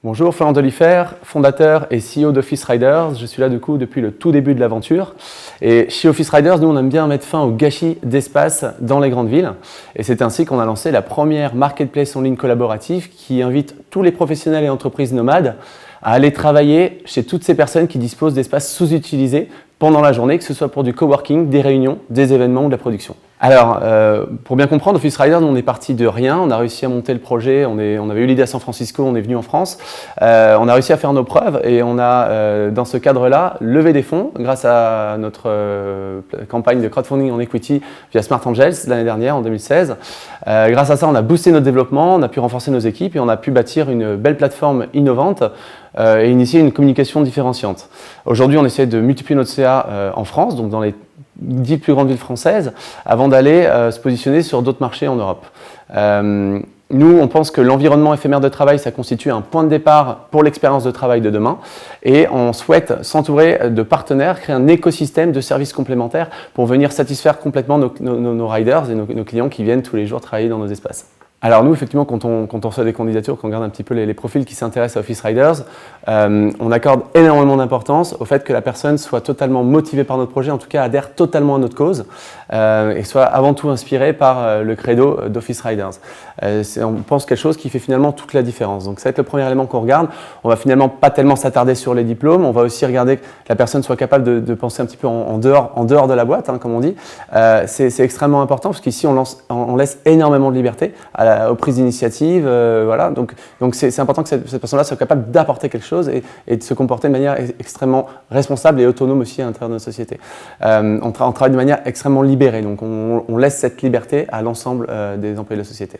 Bonjour, Florent Dolifer, fondateur et CEO d'Office Riders. Je suis là du coup depuis le tout début de l'aventure. Et chez Office Riders, nous on aime bien mettre fin au gâchis d'espace dans les grandes villes. Et c'est ainsi qu'on a lancé la première marketplace en ligne collaborative qui invite tous les professionnels et entreprises nomades à aller travailler chez toutes ces personnes qui disposent d'espaces sous-utilisés pendant la journée, que ce soit pour du coworking, des réunions, des événements ou de la production. Alors, pour bien comprendre, Office Riders, on est parti de rien, on a réussi à monter le projet, on avait eu l'idée à San Francisco, on est venu en France, on a réussi à faire nos preuves et on a, dans ce cadre-là, levé des fonds grâce à notre campagne de crowdfunding en equity via Smart Angels l'année dernière, en 2016. Grâce à ça, on a boosté notre développement, on a pu renforcer nos équipes et on a pu bâtir une belle plateforme innovante et initier une communication différenciante. Aujourd'hui, on essaie de multiplier notre CA en France, donc dans les 10 plus grandes villes françaises, avant d'aller se positionner sur d'autres marchés en Europe. Nous, on pense que l'environnement éphémère de travail, ça constitue un point de départ pour l'expérience de travail de demain et on souhaite s'entourer de partenaires, créer un écosystème de services complémentaires pour venir satisfaire complètement nos riders et nos clients qui viennent tous les jours travailler dans nos espaces. Alors nous, effectivement, quand on reçoit des candidatures, quand on regarde un petit peu les profils qui s'intéressent à Office Riders, on accorde énormément d'importance au fait que la personne soit totalement motivée par notre projet, en tout cas adhère totalement à notre cause et soit avant tout inspirée par le credo d'Office Riders. On pense quelque chose qui fait finalement toute la différence. Donc ça va être le premier élément qu'on regarde. On va finalement pas tellement s'attarder sur les diplômes, on va aussi regarder que la personne soit capable de penser un petit peu en dehors de la boîte, hein, comme on dit. C'est extrêmement important parce qu'ici on laisse énormément de liberté aux prises d'initiative, voilà. Donc c'est important que cette personne-là soit capable d'apporter quelque chose et de se comporter de manière extrêmement responsable et autonome aussi à l'intérieur de notre société. On travaille de manière extrêmement libérée, donc on laisse cette liberté à l'ensemble des employés de la société.